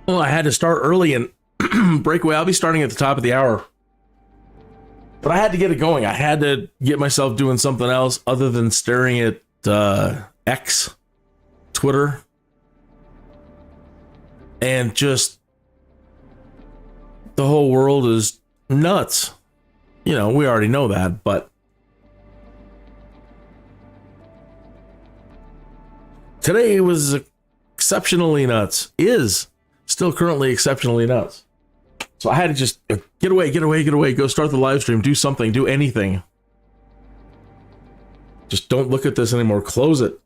Well, I had to start early and breakaway. I'll be starting at the top of the hour. But I had to get it going. I had to get myself doing something else other than staring at X, Twitter, and just the whole world is nuts. You know, we already know that, but today was exceptionally nuts. Is still currently exceptionally nuts. So I had to just get away, go start the live stream, do something, do anything. Just don't look at this anymore. Close it.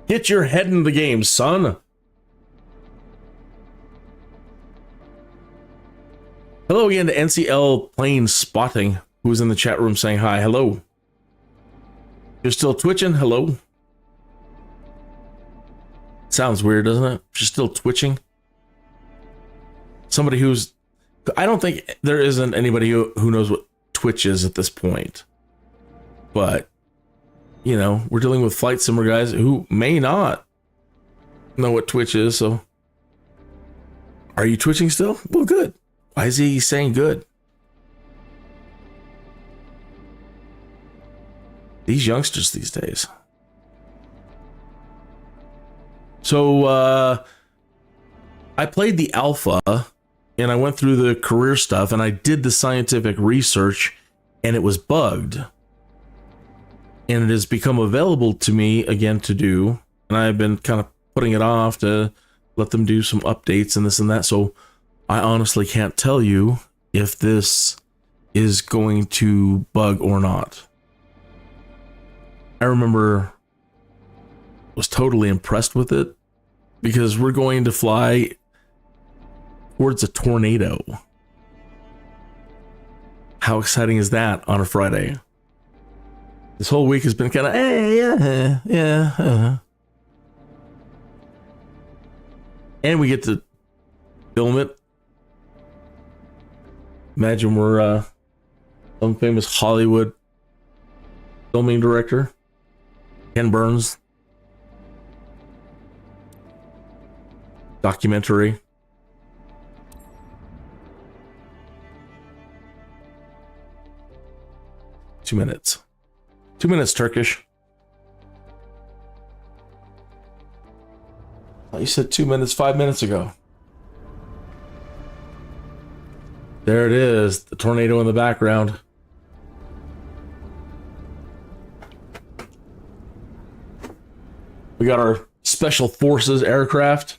Get your head in the game, son. Hello again to NCL Plane Spotting, who's in the chat room saying hi. Hello. You're still twitching? Hello. Sounds weird, doesn't it? She's still twitching. Somebody who's... I don't think there isn't anybody who knows what Twitch is at this point. But, you know, we're dealing with flight simmer guys who may not know what Twitch is, so... Are you twitching still? Well, good. Why is he saying good? These youngsters these days. So, I played the alpha, and I went through the career stuff, and I did the scientific research, and it was bugged. And it has become available to me again to do, and I've been kind of putting it off to let them do some updates and this and that, so I honestly can't tell you if this is going to bug or not. I remember was totally impressed with it because we're going to fly towards a tornado. How exciting is that on a Friday? This whole week has been kind of, hey, yeah. And we get to film it. Imagine we're some famous Hollywood filming director, Ken Burns. Documentary. Two minutes. 2 minutes, Turkish. Oh, you said 2 minutes 5 minutes ago. There it is, the tornado in the background. We got our Special Forces aircraft.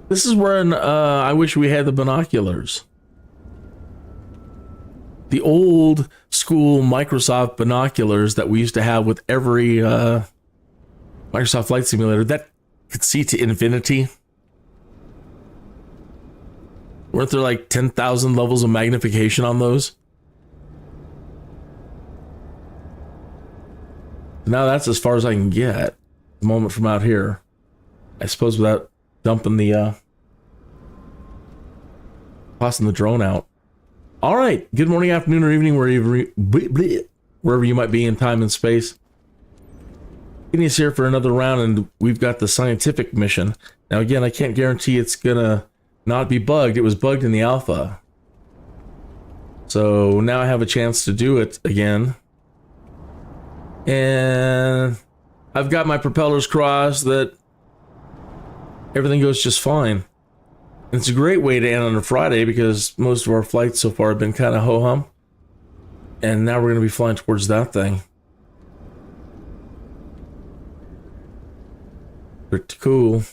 This is when I wish we had the binoculars. The old school Microsoft binoculars that we used to have with every Microsoft Flight Simulator that could see to infinity. Weren't there like 10,000 levels of magnification on those? Now that's as far as I can get. The moment from out here. I suppose without dumping the tossing the drone out. All right, good morning, afternoon, or evening, wherever you might be in time and space. Kenny's here for another round, and we've got the scientific mission. Now again, I can't guarantee it's gonna not be bugged. It was bugged in the alpha, so now I have a chance to do it again, and I've got my propellers crossed that everything goes just fine. And it's a great way to end on a Friday because most of our flights so far have been kind of ho-hum. And now we're going to be flying towards that thing. Pretty cool.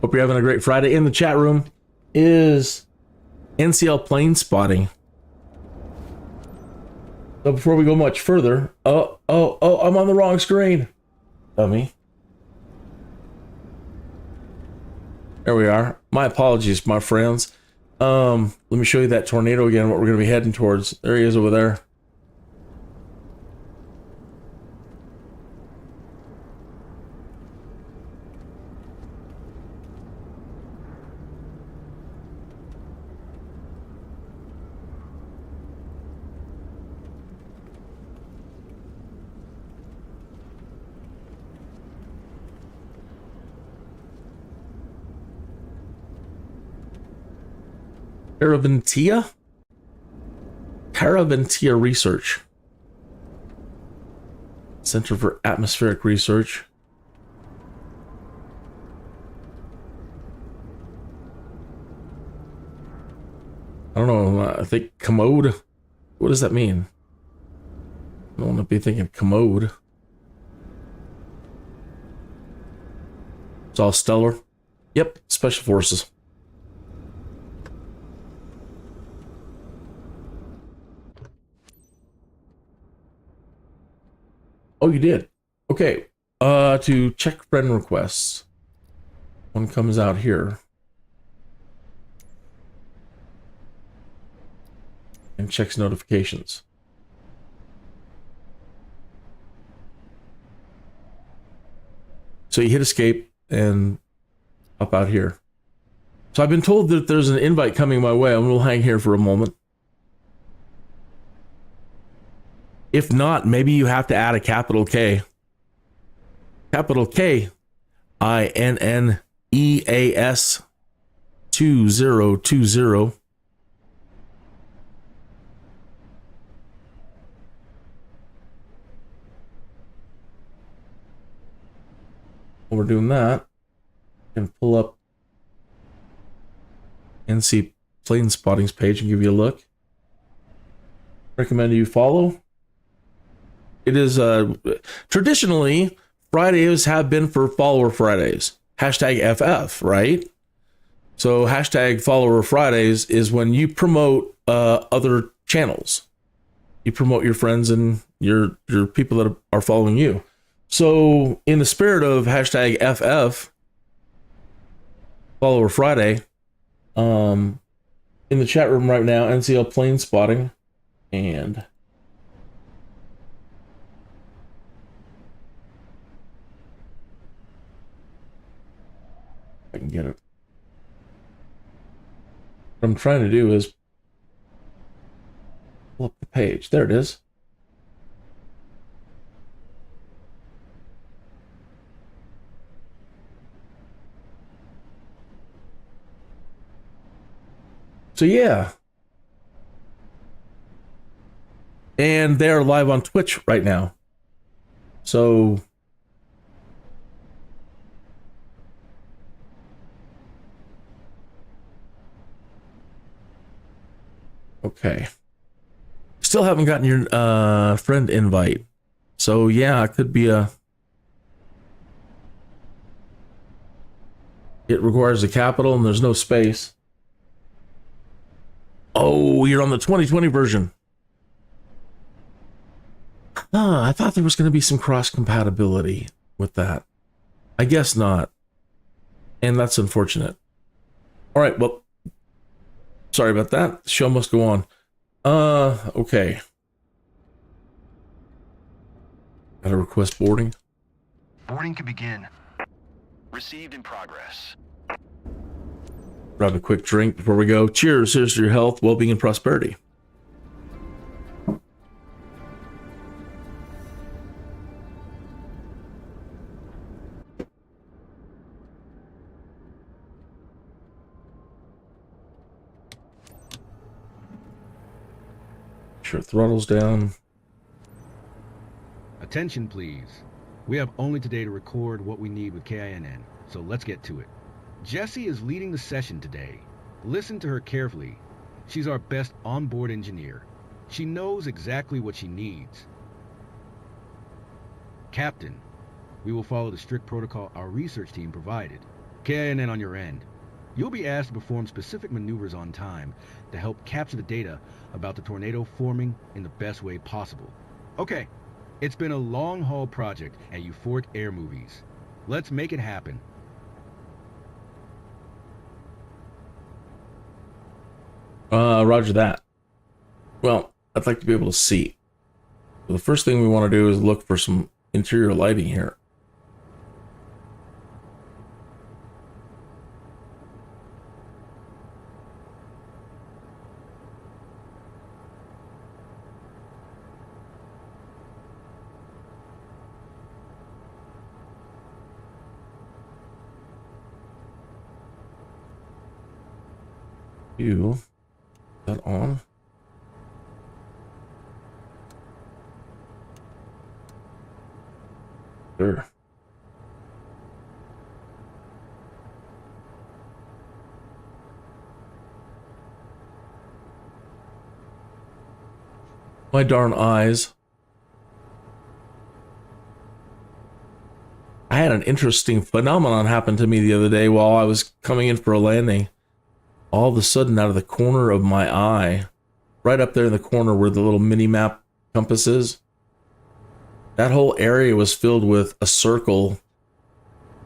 Hope you're having a great Friday. In the chat room is NCL Plane Spotting. So before we go much further, oh, I'm on the wrong screen. Dummy. There we are. My apologies, my friends. Let me show you that tornado again, what we're going to be heading towards. There he is over there. Caraventia Research. Center for Atmospheric Research. I don't know, I think commode. What does that mean? I don't want to be thinking commode. It's all stellar. Yep, Special Forces. Oh, you did? Okay. To check friend requests. One comes out here. And checks notifications. So you hit escape and up out here. So I've been told that there's an invite coming my way. I'm going to hang here for a moment. If not, maybe you have to add a capital K. Capital K. INNEAS 2020. While we're doing that, and pull up NC Plane Spotting's page and give you a look. Recommend you follow. It is traditionally Fridays have been for follower Fridays. Hashtag FF, right? So hashtag follower Fridays is when you promote other channels. You promote your friends and your people that are following you. So in the spirit of hashtag FF follower Friday, in the chat room right now, NCL Plane Spotting and I can get it. What I'm trying to do is pull up the page. There it is. So yeah. And they're live on Twitch right now. So okay. Still haven't gotten your friend invite. So yeah, it could be a... It requires a capital and there's no space. Oh, you're on the 2020 version. I thought there was going to be some cross compatibility with that. I guess not. And that's unfortunate. All right, well, sorry about that. The show must go on. Okay. Gotta request boarding. Boarding can begin. Received in progress. Grab a quick drink before we go. Cheers. Here's to your health, well-being, and prosperity. Sure, throttle's down. Attention, please. We have only today to record what we need with KINN, so let's get to it. Jessie is leading the session today. Listen to her carefully. She's our best onboard engineer. She knows exactly what she needs. Captain, we will follow the strict protocol our research team provided. KINN on your end. You'll be asked to perform specific maneuvers on time to help capture the data about the tornado forming in the best way possible. Okay, it's been a long-haul project at Euphoric Air Movies. Let's make it happen. Roger that. Well, I'd like to be able to see. So the first thing we want to do is look for some interior lighting here. Is that on? Sure. My darn eyes. I had an interesting phenomenon happen to me the other day while I was coming in for a landing. All of a sudden, out of the corner of my eye, right up there in the corner where the little mini map compass is, that whole area was filled with a circle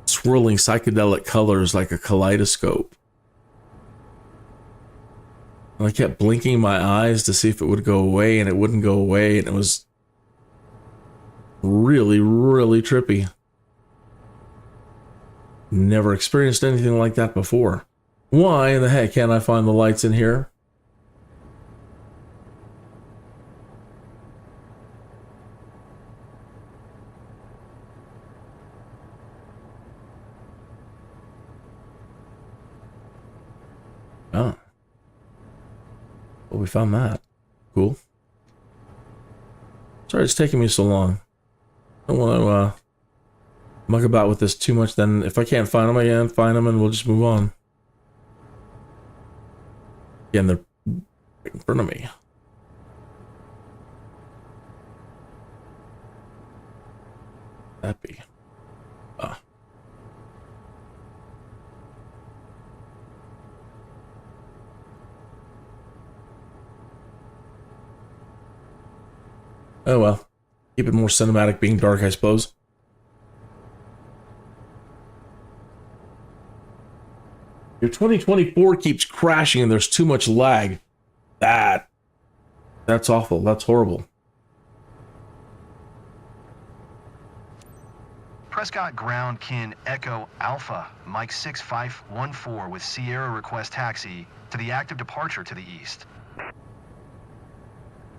swirling psychedelic colors like a kaleidoscope. And I kept blinking my eyes to see if it would go away, and it wouldn't go away, and it was really, really trippy. Never experienced anything like that before. Why in the heck can't I find the lights in here? Oh. Well, we found that. Cool. Sorry it's taking me so long. I don't want to muck about with this too much. Then if I can't find them, I can't find them, and we'll just move on. Again, they're right in front of me. That be. Ah. Oh well. Keep it more cinematic being dark, I suppose. Your 2024 keeps crashing and there's too much lag. That's awful. That's horrible. Prescott Ground Kin Echo Alpha, Mike 6514 with Sierra request taxi to the active departure to the east.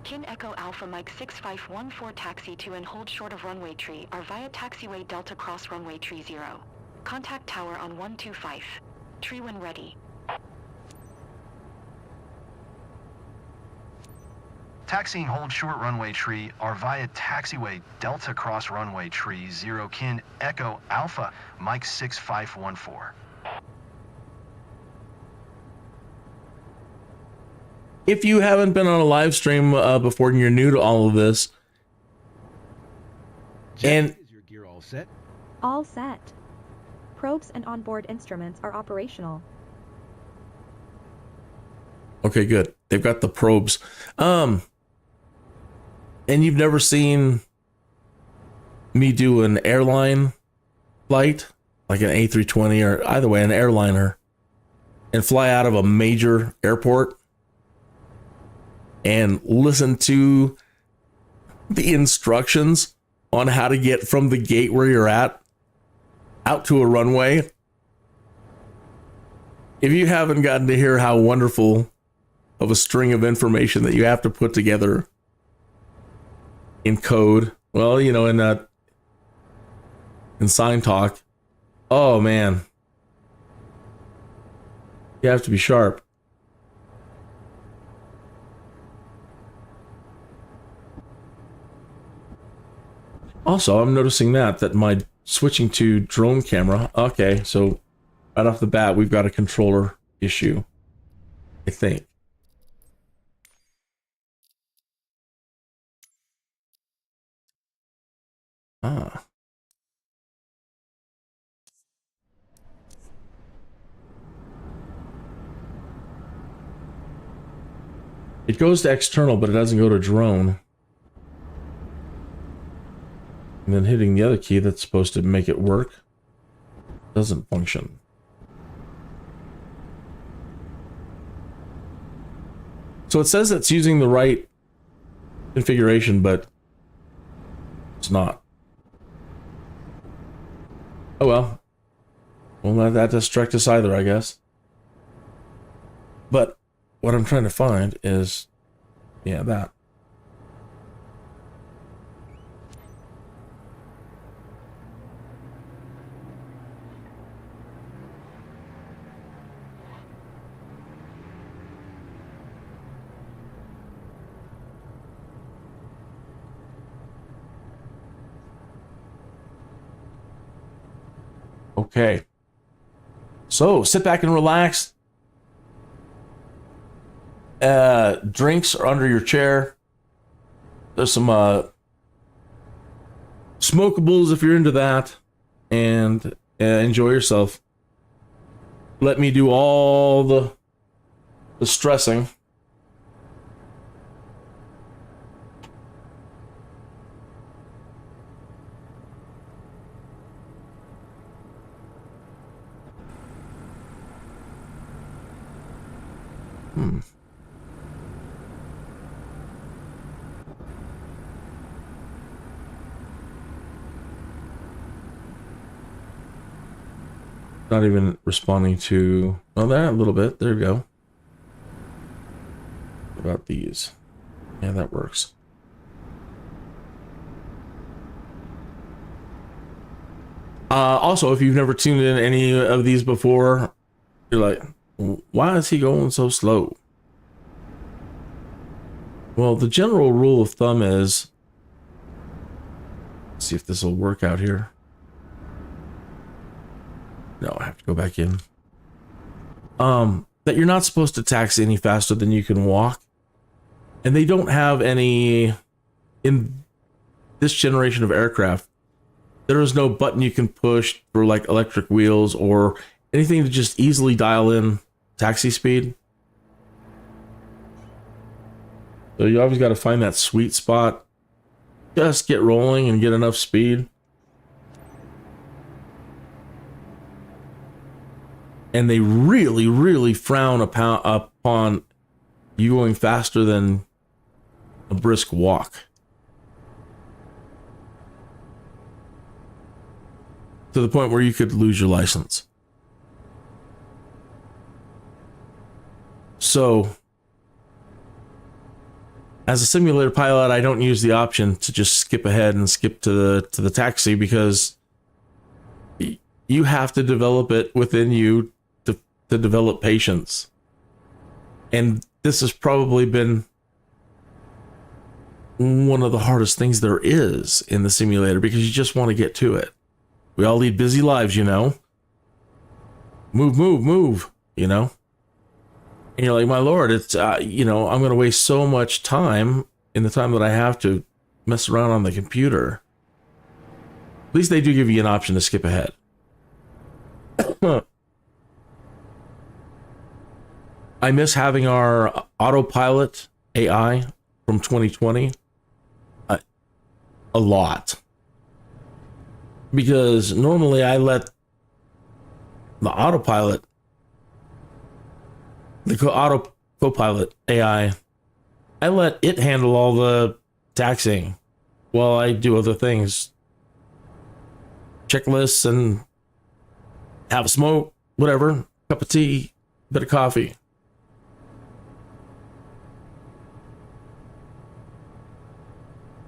Kin Echo Alpha Mike 6514 taxi to and hold short of runway tree are via taxiway Delta cross runway tree 0. Contact tower on 125. Tree when ready. Taxiing hold short runway tree are via taxiway Delta cross runway tree 0 Kin Echo Alpha Mike 6514. If you haven't been on a live stream before and you're new to all of this, and Is your gear all set? All set. Probes and onboard instruments are operational. okay, good. They've got the probes. And you've never seen me do an airline flight, like an A320 or either way, an airliner, and fly out of a major airport and listen to the instructions on how to get from the gate where you're at out to a runway. If you haven't gotten to hear how wonderful of a string of information that you have to put together in code, well, you know, in sign talk, oh man, you have to be sharp. Also, I'm noticing that my switching to drone camera. Okay, so right off the bat, we've got a controller issue, I think. Ah. It goes to external, but it doesn't go to drone. And then hitting the other key that's supposed to make it work doesn't function. So it says it's using the right configuration, but it's not. Oh well. Won't let that distract us either, I guess. But what I'm trying to find is, yeah, that. Okay. So sit back and relax. Drinks are under your chair. There's some smokables if you're into that, and enjoy yourself. Let me do all the stressing. Not even responding to, oh, that a little bit. There we go. What about these? Yeah, that works. Also, if you've never tuned in any of these before, you're like, why is he going so slow? Well, the general rule of thumb is, let's see if this will work out here. No, I have to go back in. That you're not supposed to taxi any faster than you can walk. And they don't have any, in this generation of aircraft, there is no button you can push for like electric wheels or anything to just easily dial in taxi speed. So you always got to find that sweet spot. Just get rolling and get enough speed. And they really, really frown upon you going faster than a brisk walk. To the point where you could lose your license. So, as a simulator pilot, I don't use the option to just skip ahead and skip to the taxi, because you have to develop it within you to develop patience. And this has probably been one of the hardest things there is in the simulator, because you just want to get to it. We all lead busy lives, you know. Move, move, move, you know. And you're like, my lord, it's, you know, I'm going to waste so much time in the time that I have to mess around on the computer. At least they do give you an option to skip ahead. I miss having our autopilot AI from 2020 a lot. Because normally I let the autopilot, the co-pilot AI, I let it handle all the taxiing while I do other things. Checklists and have a smoke, whatever, cup of tea, bit of coffee.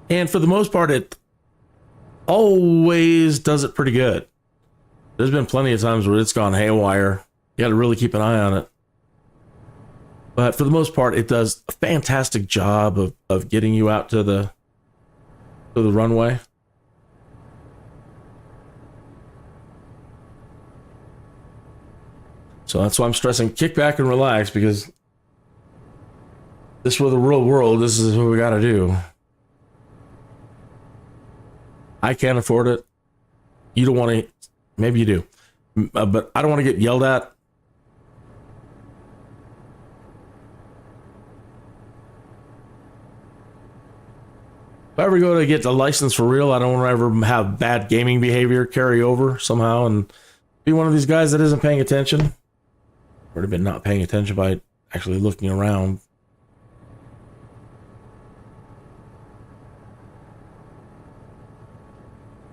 And for the most part, it always does it pretty good. There's been plenty of times where it's gone haywire. You got to really keep an eye on it. But for the most part, it does a fantastic job of getting you out to the runway. So that's why I'm stressing kick back and relax, because this is for the real world. This is what we got to do. I can't afford it. You don't want to, maybe you do, but I don't want to get yelled at. If I ever go to get the license for real, I don't want to ever have bad gaming behavior carry over somehow and be one of these guys that isn't paying attention. Or have been not paying attention by actually looking around.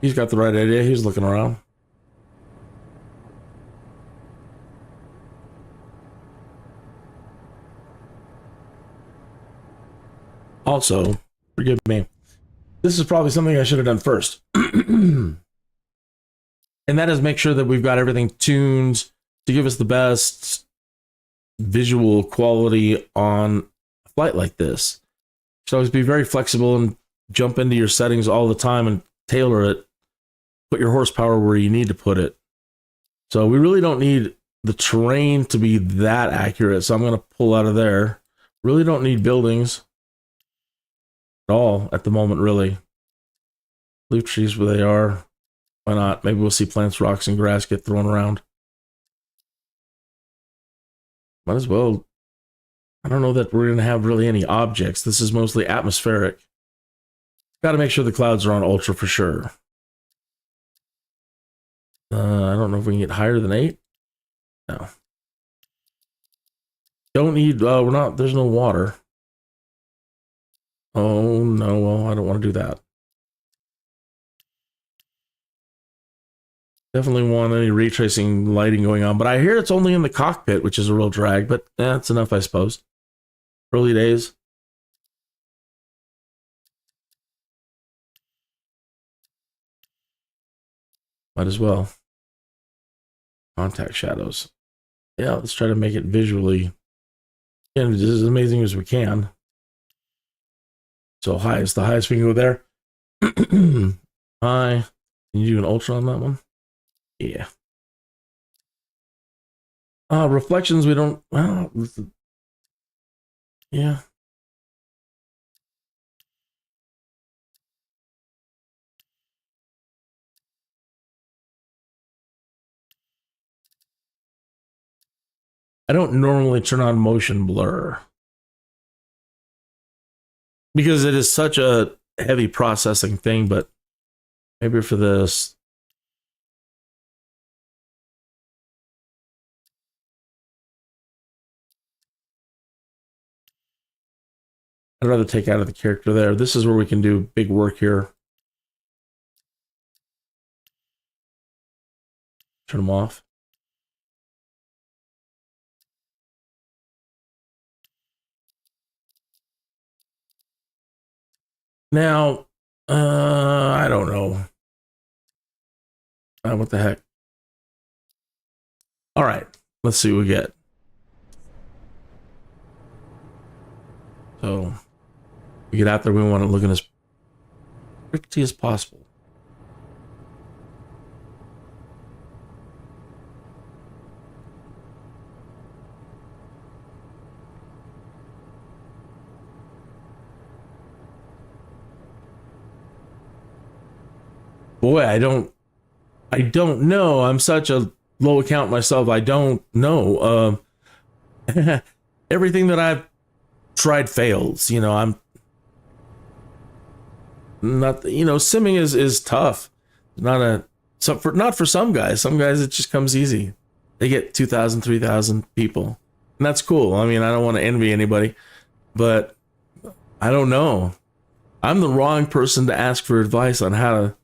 He's got the right idea. He's looking around. Also, forgive me, this is probably something I should have done first. And that is make sure that we've got everything tuned to give us the best visual quality on a flight like this. So always be very flexible and jump into your settings all the time and tailor it. Put your horsepower where you need to put it. So we really don't need the terrain to be that accurate. So I'm going to pull out of there. Really don't need buildings at all at the moment, really. Leave trees where they are. Why not? Maybe we'll see plants, rocks, and grass get thrown around. Might as well. I don't know that we're going to have really any objects. This is mostly atmospheric. Got to make sure the clouds are on ultra for sure. I don't know if we can get higher than 8. No. Don't need, we're not, there's no water. Oh, no, well, I don't want to do that. Definitely want any ray tracing lighting going on, but I hear it's only in the cockpit, which is a real drag, but that's enough, I suppose. Early days. Might as well. Contact shadows. Yeah, let's try to make it visually just as amazing as we can. So high is the highest we can go there. High. Can you do an ultra on that one? Yeah. Reflections, we don't, well, yeah. I don't normally turn on motion blur because it is such a heavy processing thing, but maybe for this. I'd rather take out of the character there. This is where we can do big work here. Turn them off. Now, I don't know. What the heck? All right, let's see what we get. So, we get out there, we want it looking as pretty as possible. Boy, I don't know. I'm such a low account myself. I don't know. Everything that I've tried fails. You know, I'm not, you know, simming is tough. Not for some guys. Some guys it just comes easy. They get 2,000, 3,000 people. And that's cool. I mean, I don't want to envy anybody, but I don't know. I'm the wrong person to ask for advice on how to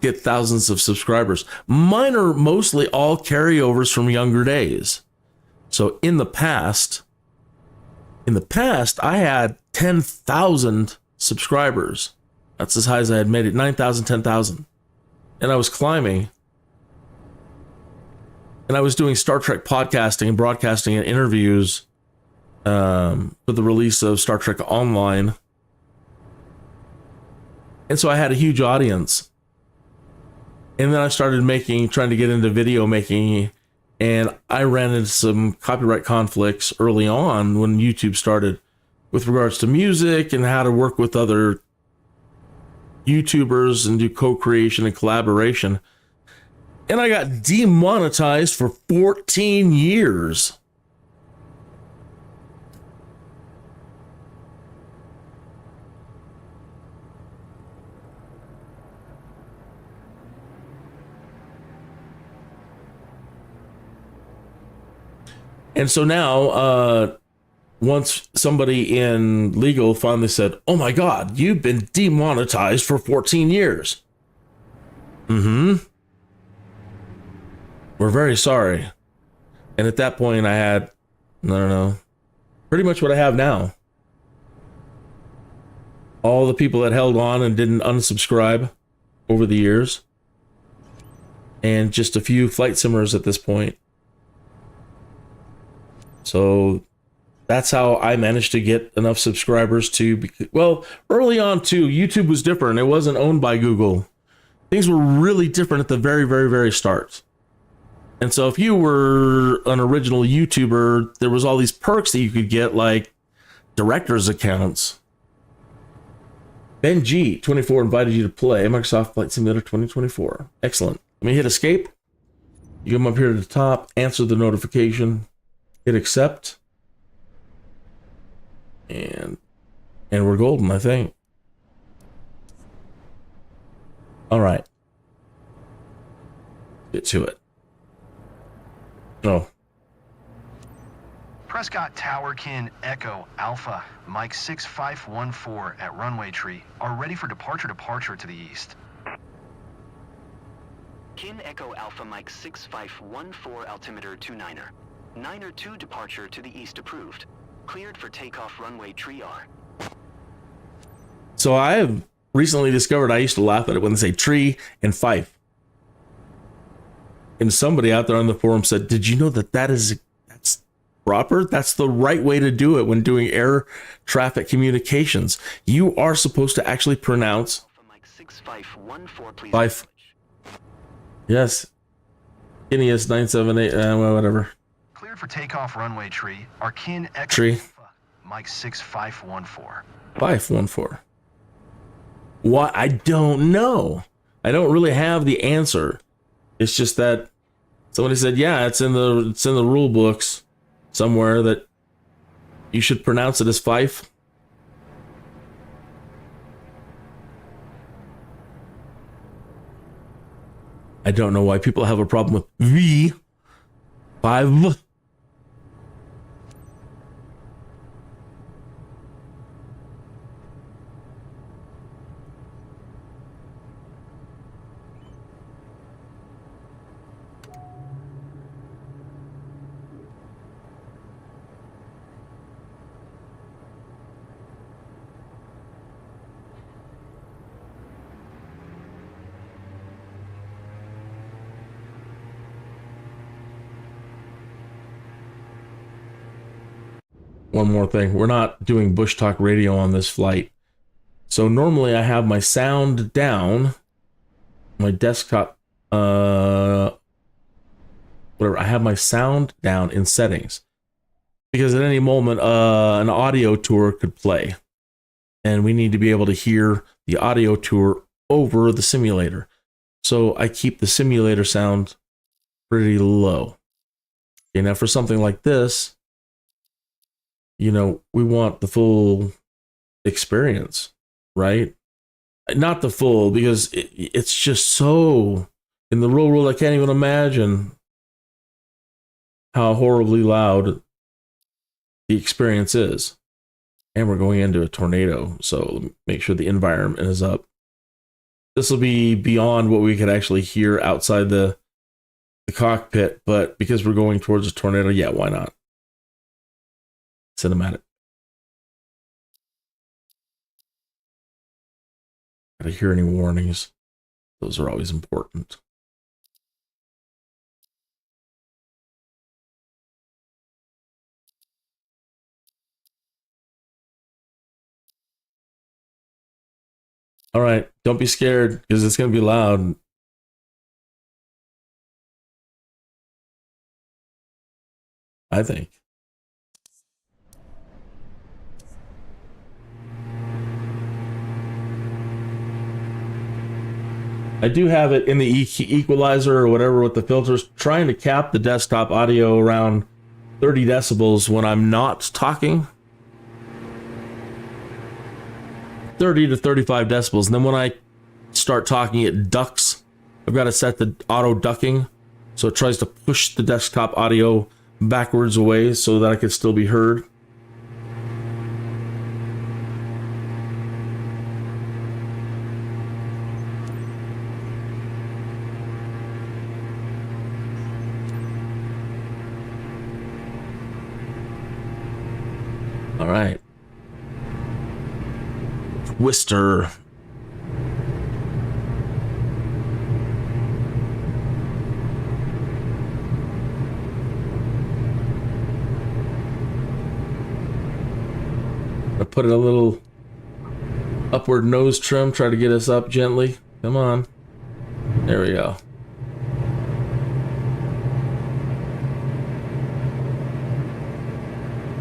get thousands of subscribers. Mine are mostly all carryovers from younger days. So in the past, I had 10,000 subscribers. That's as high as I had made it. 9,000, 10,000. And I was climbing. And I was doing Star Trek podcasting and broadcasting and interviews for the release of Star Trek Online. And so I had a huge audience. And then I started trying to get into video making, and I ran into some copyright conflicts early on when YouTube started with regards to music and how to work with other YouTubers and do co-creation and collaboration. And I got demonetized for 14 years. And so now, once somebody in legal finally said, "Oh my God, you've been demonetized for 14 years." We're very sorry. And at that point I had, I don't know, pretty much what I have now. All the people that held on and didn't unsubscribe over the years. And just a few flight simmers at this point. So that's how I managed to get enough subscribers to, well, early on too, YouTube was different. It wasn't owned by Google. Things were really different at the very, very, very start. And so if you were an original YouTuber, there was all these perks that you could get, like director's accounts. Ben G 24 invited you to play Microsoft Flight Simulator 2024. Excellent. Let me hit escape. You come up here to the top, answer the notification, hit accept. And we're golden, I think. All right. Get to it. Oh. Prescott Tower Kin Echo Alpha Mike 6514 at runway tree are ready for departure to the east. Kin Echo Alpha Mike 6514 altimeter 29er. 9er 2 departure to the east approved. Cleared for takeoff runway tree R. So I have recently discovered, I used to laugh at it when they say tree and fife. And somebody out there on the forum said, "Did you know that's proper? That's the right way to do it when doing air traffic communications. You are supposed to actually pronounce fife." Yes. Ineos 978, well, whatever. Cleared for takeoff runway tree are Kin Echo Tree. Alpha Mike 6514. 514. What? I don't know. I don't really have the answer. It's just that somebody said, yeah, it's in the rule books somewhere that you should pronounce it as fife. I don't know why people have a problem with V. 5. One more thing. We're not doing Bushtalk Radio on this flight. So normally I have my sound down, my desktop, whatever. I have my sound down in settings because at any moment an audio tour could play and we need to be able to hear the audio tour over the simulator. So I keep the simulator sound pretty low. Okay, now for something like this, you know, we want the full experience, right? Not the full, because it's just so, in the real world, I can't even imagine how horribly loud the experience is. And we're going into a tornado, so make sure the environment is up. This will be beyond what we could actually hear outside the cockpit, but because we're going towards a tornado, yeah, why not? Cinematic. Gotta hear any warnings. Those are always important. All right, don't be scared because it's going to be loud. I think. I do have it in the equalizer or whatever with the filters, trying to cap the desktop audio around 30 decibels when I'm not talking. 30 to 35 decibels. And then when I start talking, it ducks. I've got to set the auto ducking. So it tries to push the desktop audio backwards away so that I could still be heard. All right. Twister. I put a little upward nose trim, try to get us up gently. Come on. There we go.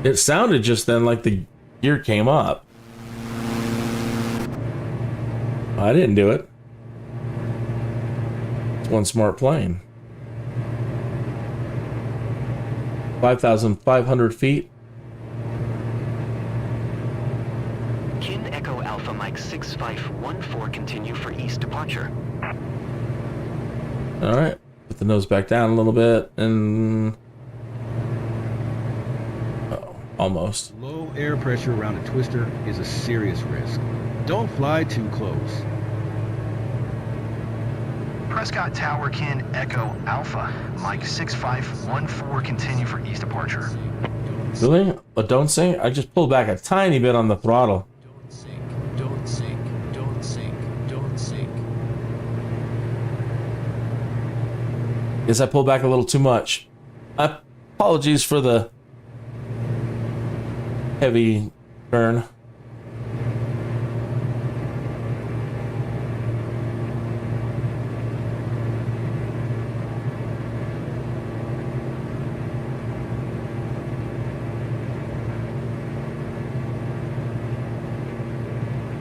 It sounded just then like the gear came up. I didn't do it. It's one smart plane. 5,500 feet. Kin Echo Alpha Mike 6514, continue for east departure. All right. Put the nose back down a little bit and... oh, almost. Low air pressure around a twister is a serious risk. Don't fly too close. Prescott Tower, Kin Echo Alpha, Mike 6514, continue for east departure. Really? But don't sink? I just pulled back a tiny bit on the throttle. Don't sink, don't sink, don't sink, don't sink. Guess I pulled back a little too much. Apologies for the heavy turn.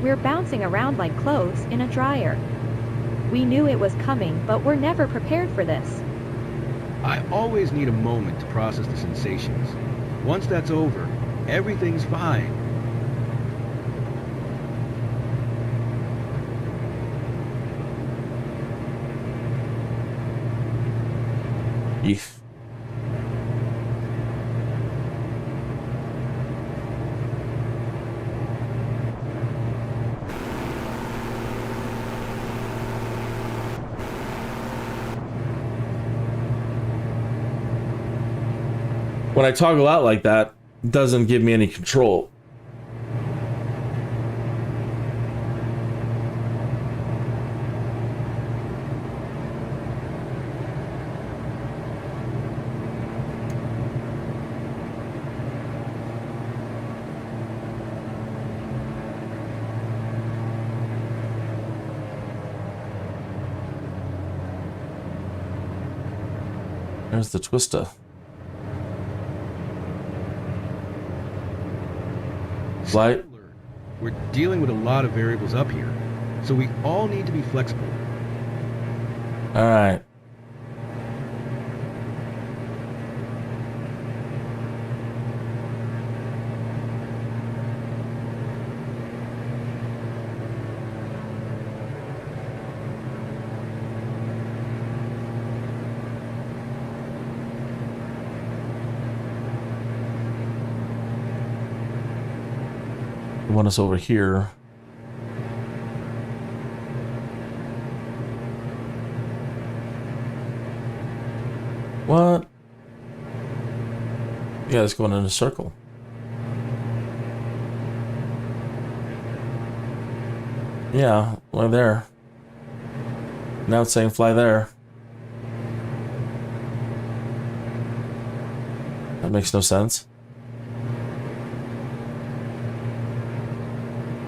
We're bouncing around like clothes in a dryer. We knew it was coming, but we're never prepared for this. I always need a moment to process the sensations. Once that's over, everything's fine. Eef. When I toggle out like that, it doesn't give me any control. There's the twister. Flight. We're dealing with a lot of variables up here, so we all need to be flexible. All right. You want us over here. What? Yeah, it's going in a circle. Yeah, fly there. Now it's saying fly there. That makes no sense.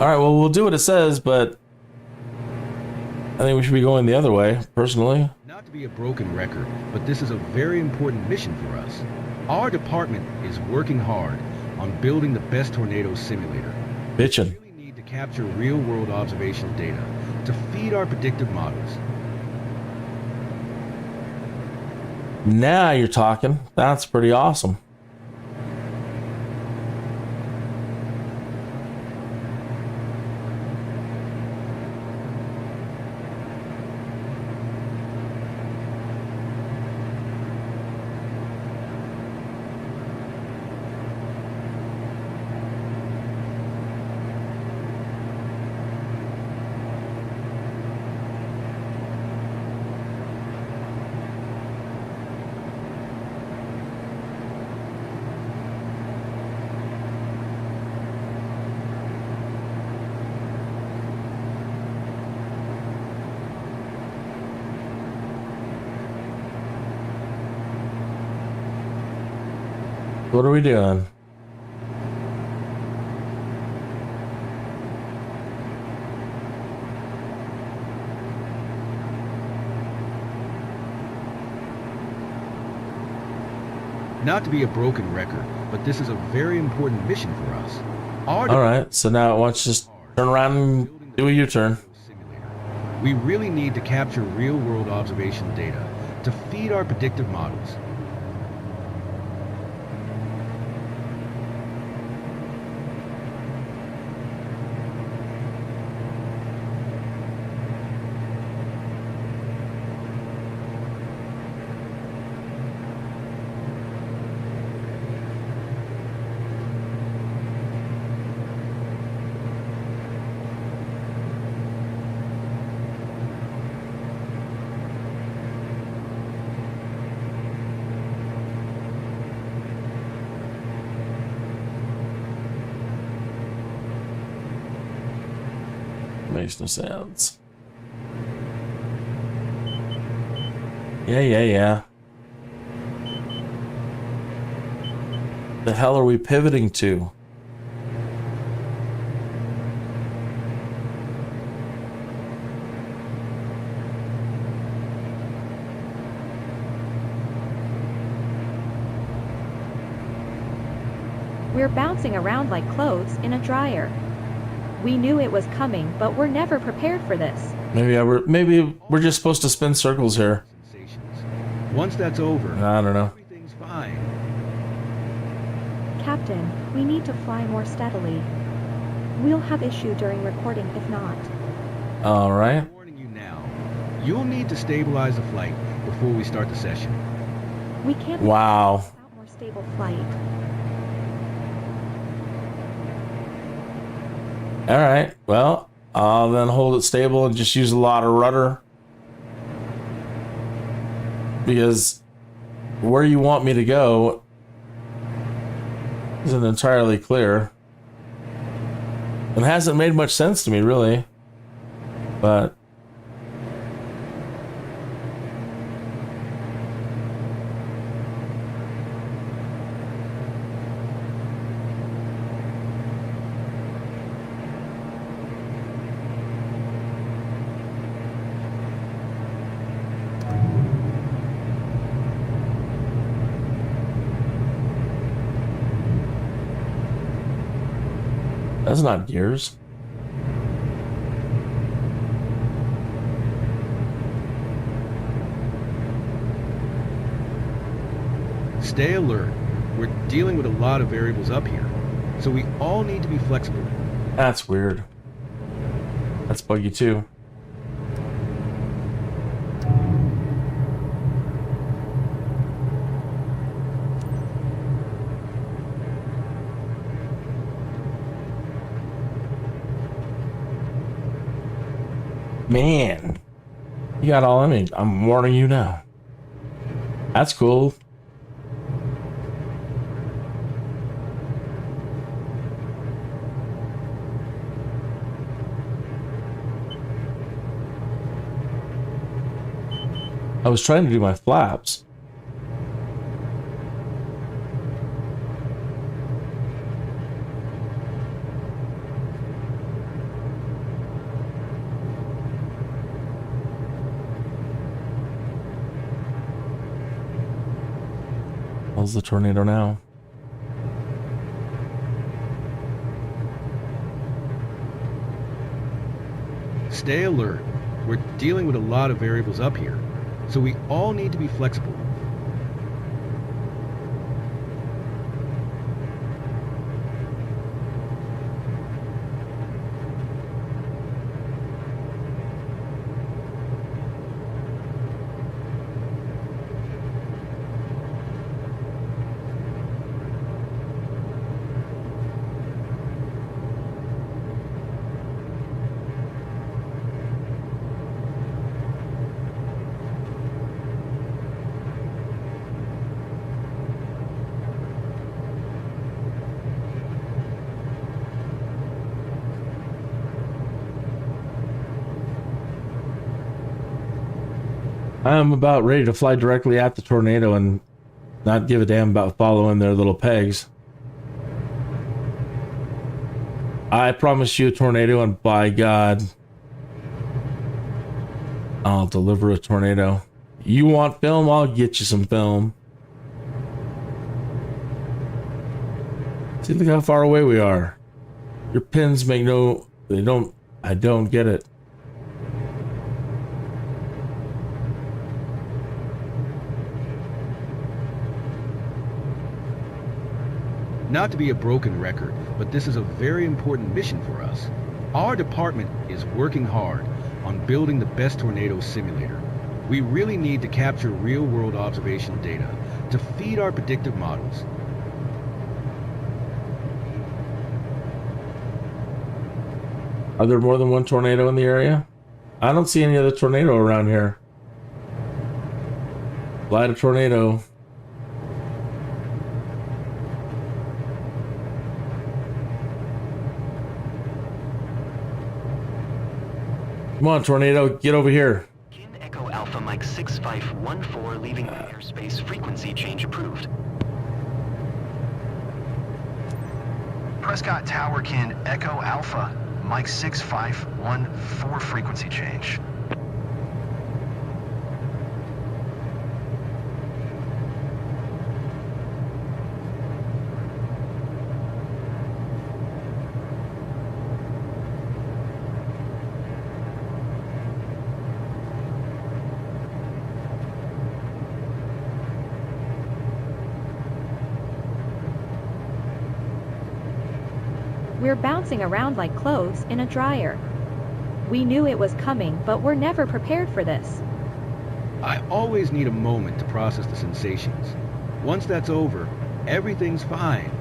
Alright, well, we'll do what it says, but I think we should be going the other way, personally. Not to be a broken record, but this is a very important mission for us. Our department is working hard on building the best tornado simulator. Bitchin'. We really need to capture real-world observational data to feed our predictive models. Now you're talking. That's pretty awesome. What are we doing? Not to be a broken record, but this is a very important mission for us. All right, so now it wants to just turn around and do a U-turn. We really need to capture real-world observation data to feed our predictive models. Makes no sense. Yeah. The hell are we pivoting to? We're bouncing around like clothes in a dryer. We knew it was coming, but we're never prepared for this. Maybe we're just supposed to spin circles here. Once that's over, I don't know. everything's fine. Captain, we need to fly more steadily. We'll have issue during recording if not. All right. I'm warning you now. You'll need to stabilize the flight before we start the session. We can't Wow. without more stable flight. All right. Well, I'll then hold it stable and just use a lot of rudder. Because where you want me to go isn't entirely clear. It hasn't made much sense to me, really. But that's not gears. Stay alert. We're dealing with a lot of variables up here, so we all need to be flexible. That's weird. That's buggy too. Man, you got all in me. I'm warning you now. That's cool. I was trying to do my flaps. How's the tornado now? Stay alert. We're dealing with a lot of variables up here, so we all need to be flexible. I'm about ready to fly directly at the tornado and not give a damn about following their little pegs. I promise you a tornado, and by God, I'll deliver a tornado. You want film? I'll get you some film. See, look how far away we are. Your pins make no... They don't... I don't get it. Not to be a broken record, but this is a very important mission for us. Our department is working hard on building the best tornado simulator. We really need to capture real-world observational data to feed our predictive models. Are there more than one tornado in the area? I don't see any other tornado around here. Light a tornado. Come on, tornado, get over here. Kin Echo Alpha Mike 6514 leaving the airspace, frequency change approved. Prescott Tower Kin Echo Alpha, Mike 6514 frequency change. We're bouncing around like clothes in a dryer. We knew it was coming, but we're never prepared for this. I always need a moment to process the sensations. Once that's over, everything's fine.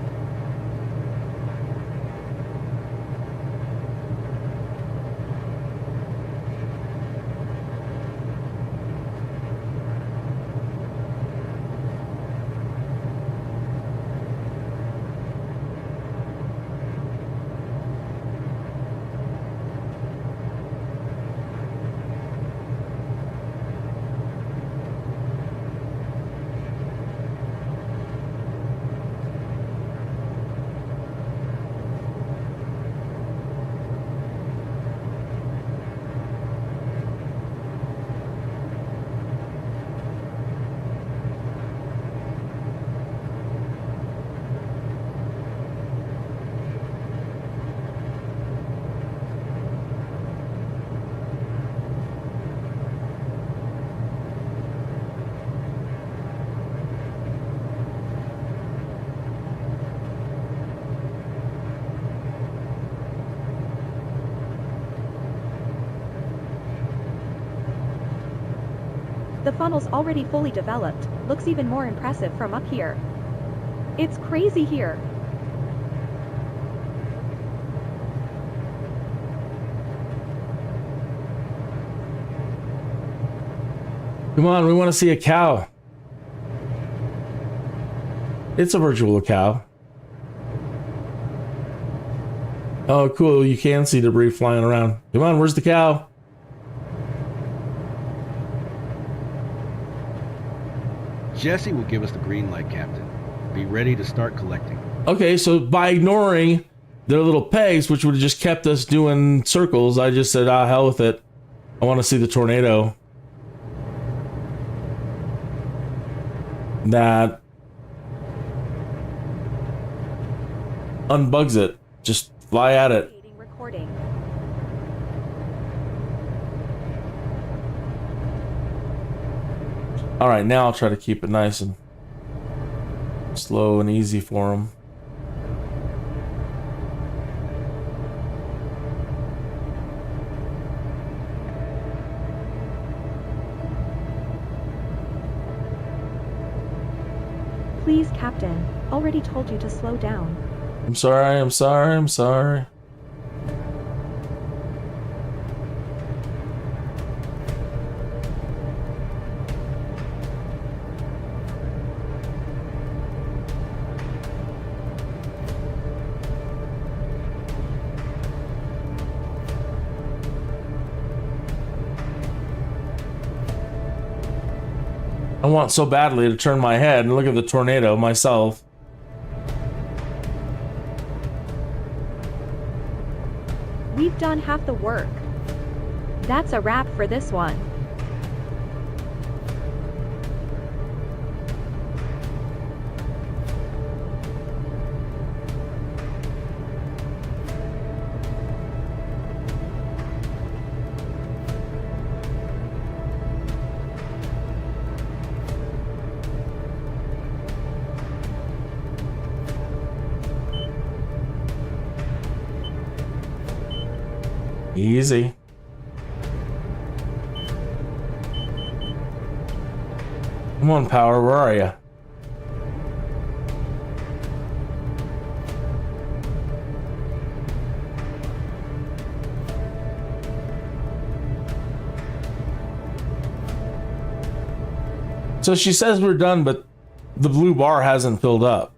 The funnel's already fully developed, looks even more impressive from up here. It's crazy here. Come on, we want to see a cow. It's a virtual cow. Oh, cool. You can see debris flying around. Come on, where's the cow? Jesse will give us the green light, Captain. Be ready to start collecting. Okay, so by ignoring their little pegs, which would have just kept us doing circles, I just said, ah, hell with it. I want to see the tornado. That unbugs it. Just fly at it. Recording. All right, now I'll try to keep it nice and slow and easy for them. Please, Captain. Already told you to slow down. I'm sorry, I'm sorry, I'm sorry. I want so badly to turn my head and look at the tornado myself. We've done half the work. That's a wrap for this one. Easy. Come on, Power, where are you? So she says we're done, but the blue bar hasn't filled up.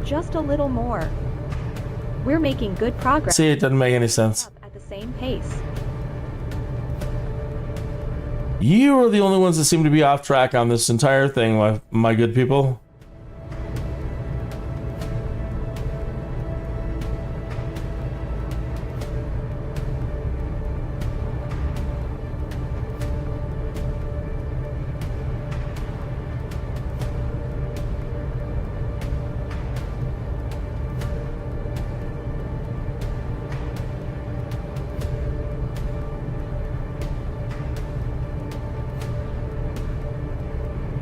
Just a little more. We're making good progress. See, it doesn't make any sense. At the same pace. You are the only ones that seem to be off track on this entire thing, my good people.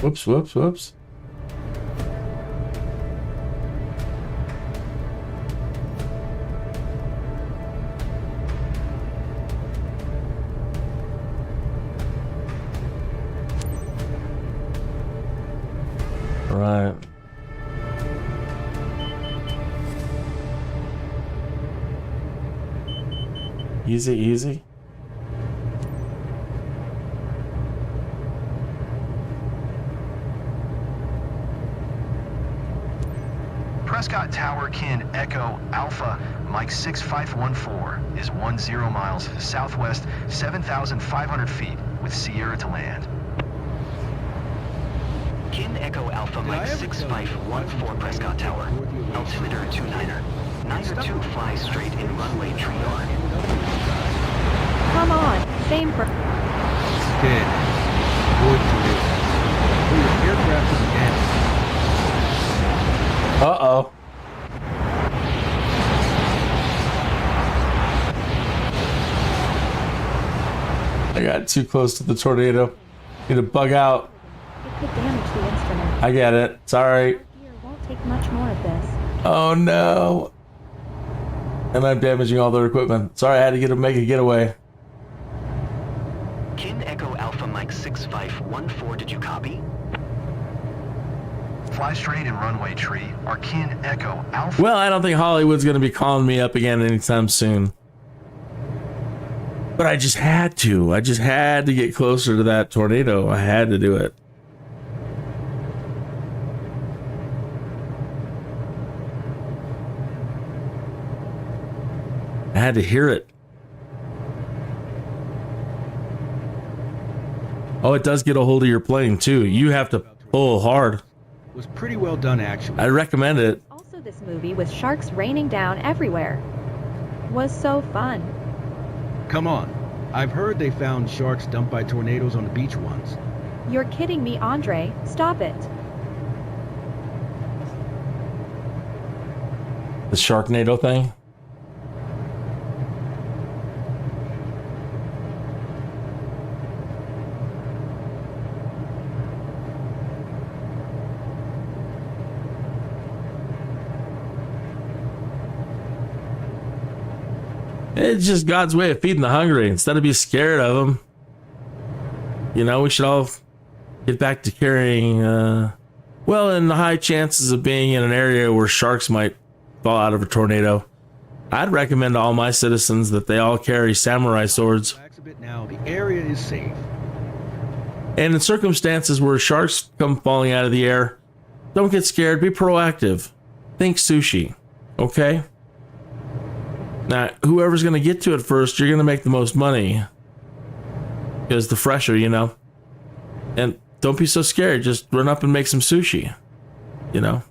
Whoops, whoops, whoops. All right. Easy, easy. Prescott Tower, Kin Echo Alpha, Mike 6514 is 10 miles southwest, 7,500 feet with Sierra to land. Kin Echo Alpha, Mike 6514 Prescott Tower, altimeter 29er. 902 flies straight in runway tree yard. Come on, same for... Good. Good to do. Oh, your aircraft is again. Uh-oh. I got too close to the tornado. Need to bug out. It could damage the instrument. I get it. Sorry. Gear won't take much more of this. Oh no. And I'm damaging all their equipment. Sorry, I had to make a getaway. Kin Echo Alpha, Mike 6514, did you copy? Fly straight in runway tree, our Kin Echo Alpha. Well, I don't think Hollywood's going to be calling me up again anytime soon. But I just had to. I just had to get closer to that tornado. I had to do it. I had to hear it. Oh, it does get a hold of your plane too. You have to pull hard. Was pretty well done, actually. I recommend it. Also, this movie with sharks raining down everywhere was so fun. Come on. I've heard they found sharks dumped by tornadoes on the beach once. You're kidding me, Andre. Stop it. The Sharknado thing. It's just God's way of feeding the hungry. Instead of being scared of them, you know, we should all get back to carrying, well, in the high chances of being in an area where sharks might fall out of a tornado. I'd recommend to all my citizens that they all carry samurai swords. Relax a bit now. The area is safe. And in circumstances where sharks come falling out of the air, don't get scared. Be proactive. Think sushi. Okay? Now, whoever's going to get to it first, you're going to make the most money. Because the fresher, you know. And don't be so scared. Just run up and make some sushi. You know.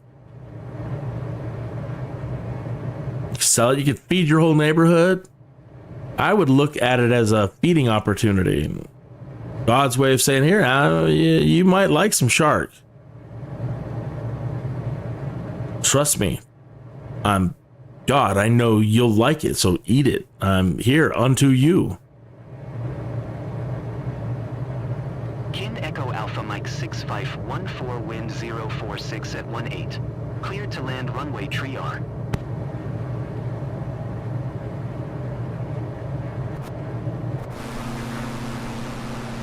You can sell it. You can feed your whole neighborhood. I would look at it as a feeding opportunity. God's way of saying, here, you might like some shark. Trust me. I'm God. I know you'll like it, so eat it. I'm here unto you. Kin Echo Alpha Mike 6514, wind 046 at 18. Cleared to land runway tree R.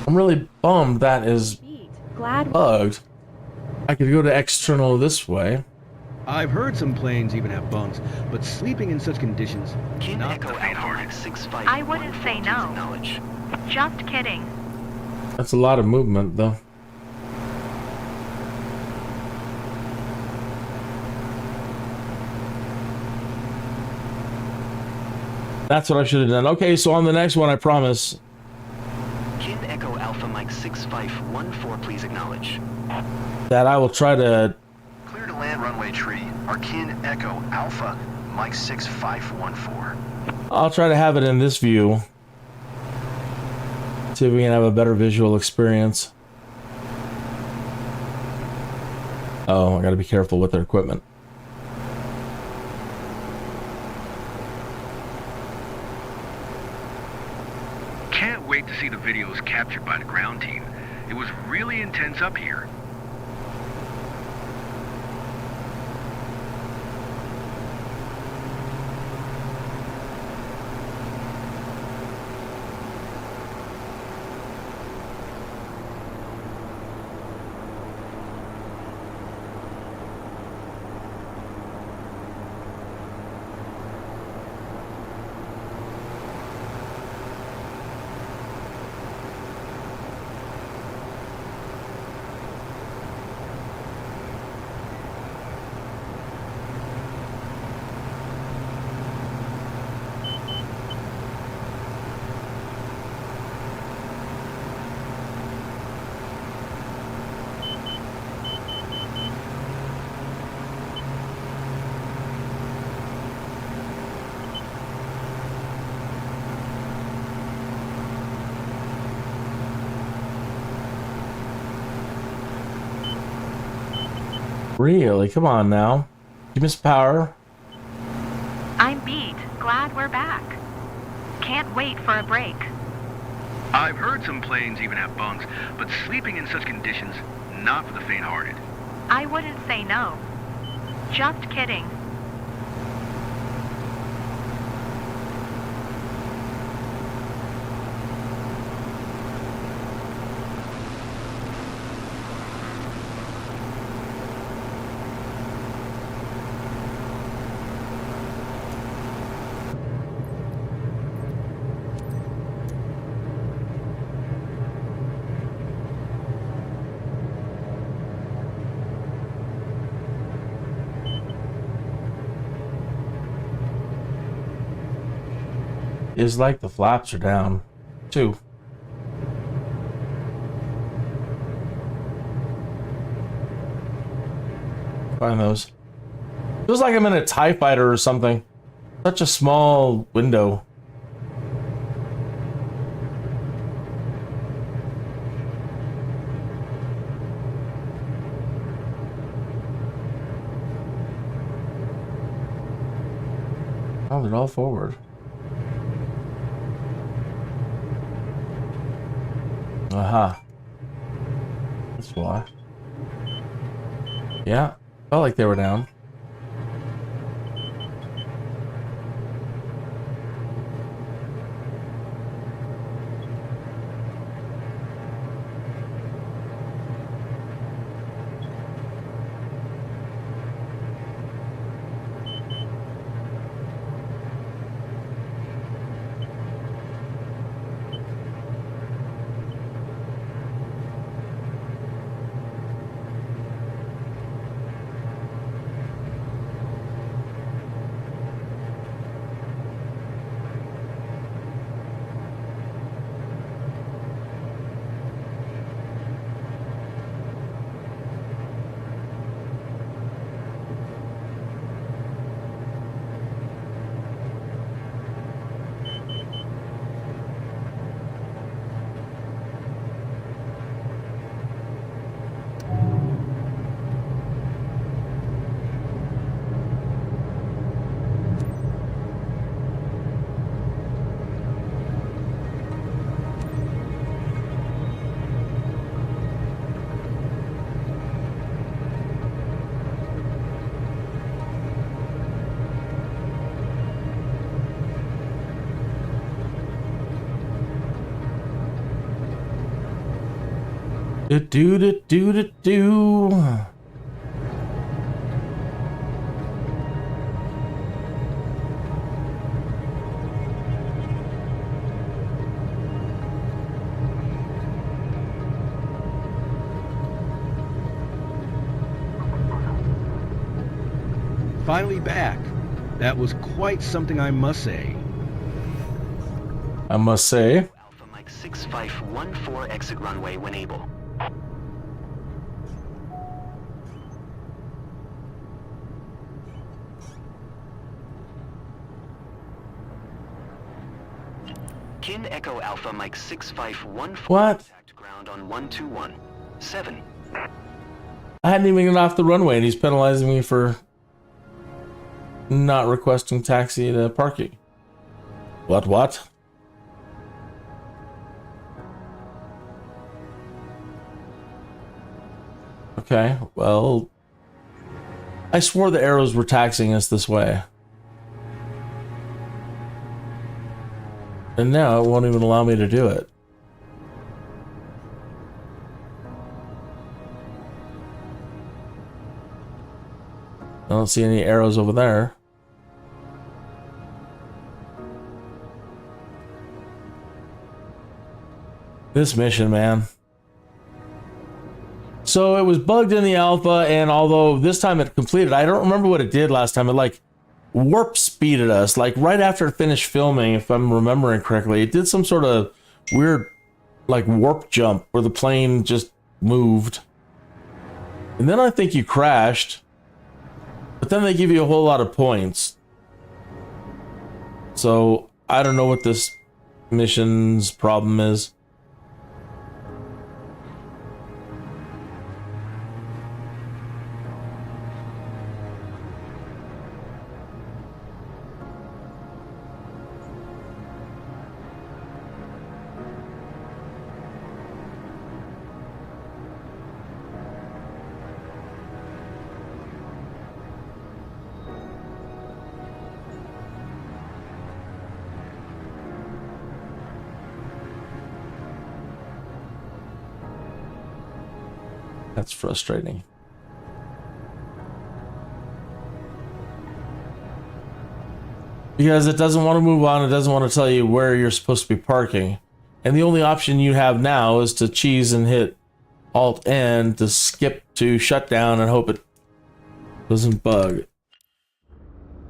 I'm really bummed that is Glad bugged. I could go to external this way. I've heard some planes even have bunks, but sleeping in such conditions, Kin not Echo the Alpha faint-hearted. Mike 6514. I wouldn't say no. Acknowledge. Just kidding. That's a lot of movement, though. That's what I should have done. Okay, so on the next one, I promise. Kin Echo Alpha Mike 6514, please acknowledge. That I will try to. Clear to land runway tree. Arkin Echo Alpha, Mike 6514. I'll try to have it in this view. See if we can have a better visual experience. Oh, I gotta be careful with their equipment. Can't wait to see the videos captured by the ground team. It was really intense up here. Really? Come on now. You miss power. I'm beat. Glad we're back. Can't wait for a break. I've heard some planes even have bunks, but sleeping in such conditions, not for the faint-hearted. I wouldn't say no. Just kidding. It's like the flaps are down, too. Find those. Feels like I'm in a TIE fighter or something. Such a small window. Oh, they're all forward. Aha. That's why. Yeah, felt like they were down. Do. Finally back. That was quite something, I must say. I must say. Alpha Mike 6514 exit runway when able. Kin Echo Alpha Mike 6514. What? Contact ground on 1217. I hadn't even gotten off the runway and he's penalizing me for not requesting taxi to parking. What? Okay, well, I swore the arrows were taxiing us this way. And now it won't even allow me to do it. I don't see any arrows over there. This mission, man. So it was bugged in the alpha, and although this time it completed, I don't remember what it did last time. It like warp speeded us, like right after it finished filming, if I'm remembering correctly. It did some sort of weird like warp jump where the plane just moved. And then I think you crashed. But then they give you a whole lot of points. So I don't know what this mission's problem is. That's frustrating. Because it doesn't want to move on, it doesn't want to tell you where you're supposed to be parking. And the only option you have now is to cheese and hit Alt-N to skip to shutdown and hope it doesn't bug.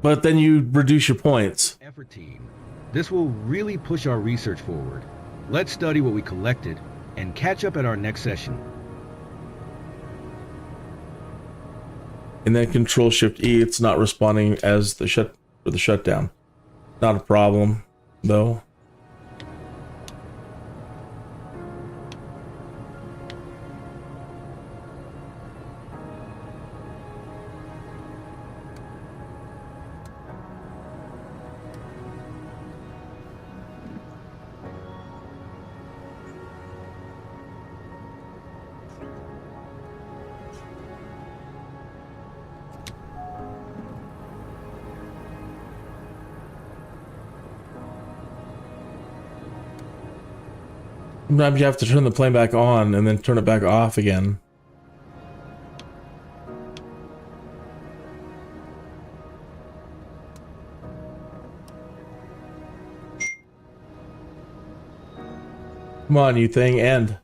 But then you reduce your points. Effort team. This will really push our research forward. Let's study what we collected and catch up at our next session. And then Control-Shift-E, it's not responding as the shutdown. Not a problem, though. Sometimes you have to turn the plane back on and then turn it back off again. Come on, you thing, end.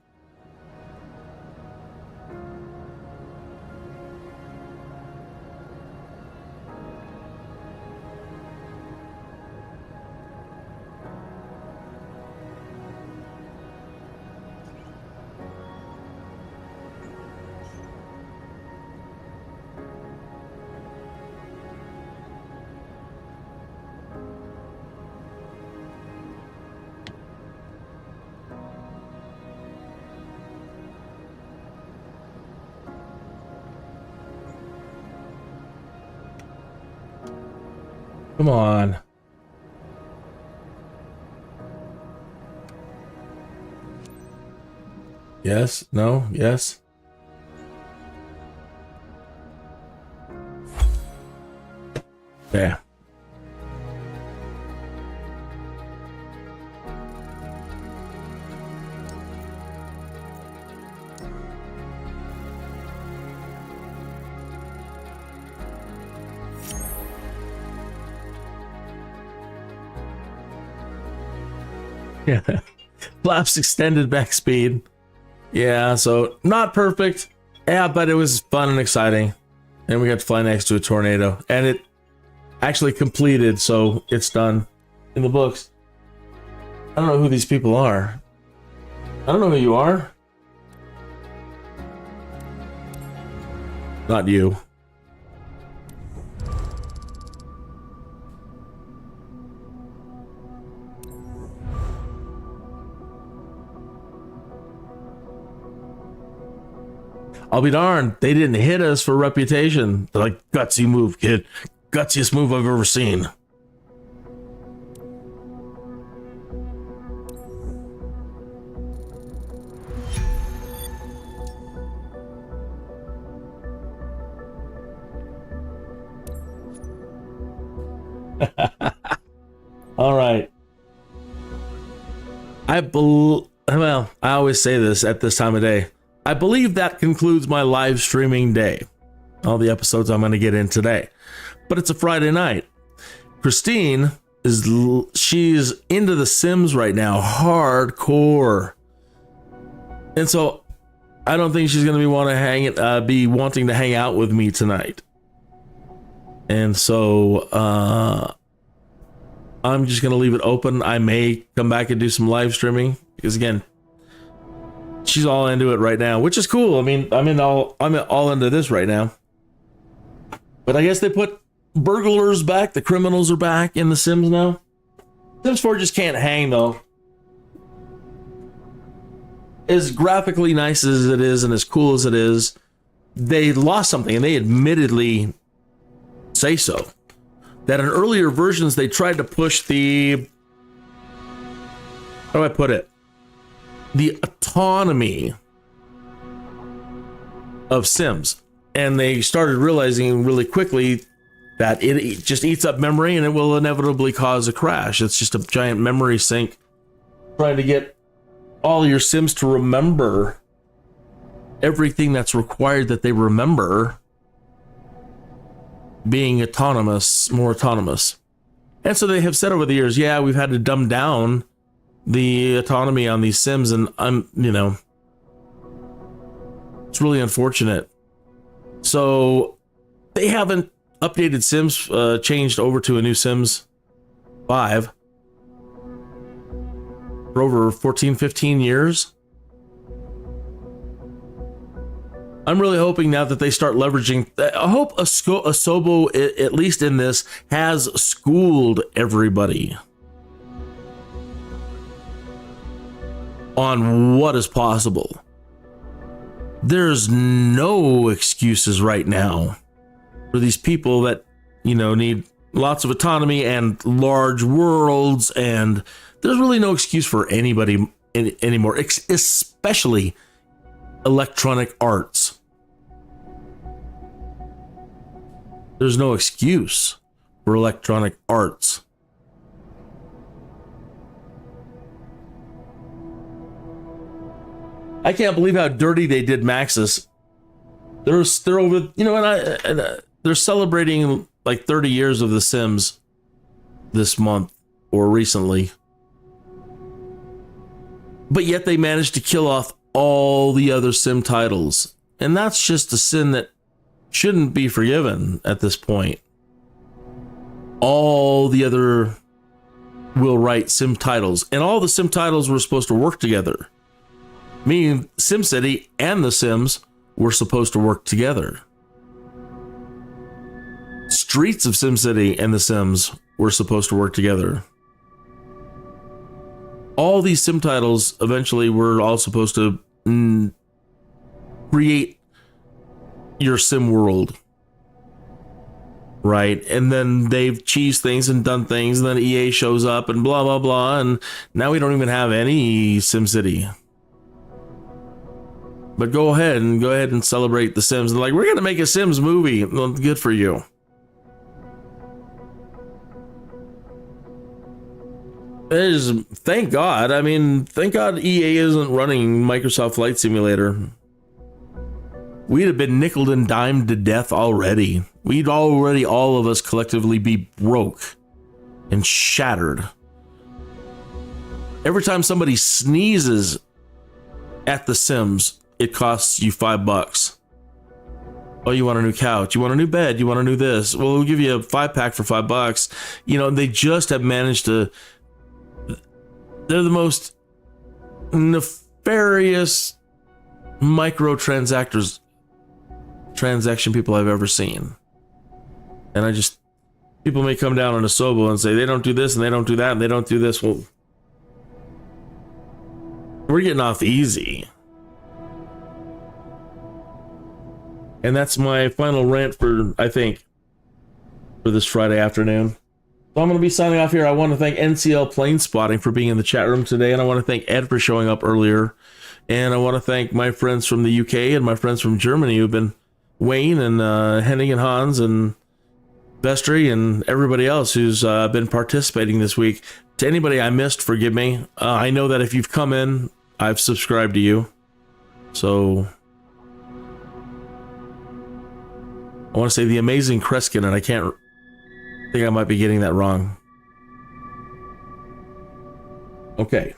Come on. Yes, no, yes. Yeah. Yeah. Flaps extended back speed. Yeah, so not perfect. Yeah, but it was fun and exciting. And we got to fly next to a tornado. And it actually completed, so it's done in the books. I don't know who these people are. I don't know who you are. Not you. I'll be darned, they didn't hit us for reputation. They're like, gutsy move, kid. Gutsiest move I've ever seen. All right. Well, I always say this at this time of day. I believe that concludes my live streaming day. All the episodes I'm going to get in today. But it's a Friday night. Christine she's into The Sims right now, hardcore. And so I don't think she's going to be wanting to hang out with me tonight. And so I'm just going to leave it open. I may come back and do some live streaming because again, she's all into it right now, which is cool. I mean, I'm all into this right now. But I guess they put burglars back. The criminals are back in The Sims now. Sims 4 just can't hang though. As graphically nice as it is and as cool as it is, they lost something, and they admittedly say so. That in earlier versions they tried to push the, how do I put it? The autonomy of Sims. And they started realizing really quickly that it just eats up memory and it will inevitably cause a crash. It's just a giant memory sink trying to get all your Sims to remember everything that's required that they remember being autonomous, more autonomous. And so they have said over the years, yeah, we've had to dumb down the autonomy on these Sims, and it's really unfortunate. So they haven't updated Sims, changed over to a new Sims 5 for over 14, 15 years. I'm really hoping now that they start leveraging. I hope Asobo, at least in this, has schooled everybody on what is possible. There's no excuses right now for these people that, need lots of autonomy and large worlds, and there's really no excuse for anybody anymore, especially Electronic Arts. There's no excuse for Electronic Arts. I can't believe how dirty they did Maxis. They're over, they're celebrating like 30 years of The Sims this month or recently. But yet they managed to kill off all the other Sim titles. And that's just a sin that shouldn't be forgiven at this point. All the other will write Sim titles, and all the Sim titles were supposed to work together. Meaning SimCity and The Sims were supposed to work together. Streets of SimCity and The Sims were supposed to work together. All these Sim titles eventually were all supposed to create your Sim world. Right? And then they've cheesed things and done things, and then EA shows up and blah, blah, blah, and now we don't even have any SimCity. But go ahead and celebrate The Sims. And like, we're going to make a Sims movie. Well, good for you. Thank God. I mean, thank God EA isn't running Microsoft Flight Simulator. We'd have been nickeled and dimed to death already. We'd already, all of us collectively, be broke and shattered. Every time somebody sneezes at The Sims, it costs you $5. Oh, you want a new couch? You want a new bed? You want a new this? Well, we'll give you a 5-pack for $5. You know, they just have managed to. They're the most nefarious transaction people I've ever seen. And people may come down on a Sobo and say they don't do this and they don't do that and they don't do this. Well, we're getting off easy. And that's my final rant for this Friday afternoon. So I'm going to be signing off here. I want to thank NCL Plane Spotting for being in the chat room today. And I want to thank Ed for showing up earlier. And I want to thank my friends from the UK and my friends from Germany who've been Wayne and Henning and Hans and Vestry and everybody else who's been participating this week. To anybody I missed, forgive me. I know that if you've come in, I've subscribed to you. So I want to say the amazing Kreskin, and I think I might be getting that wrong. Okay.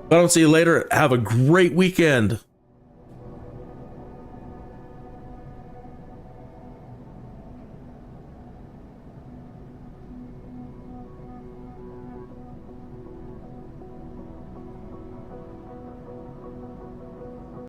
If I don't see you later, have a great weekend.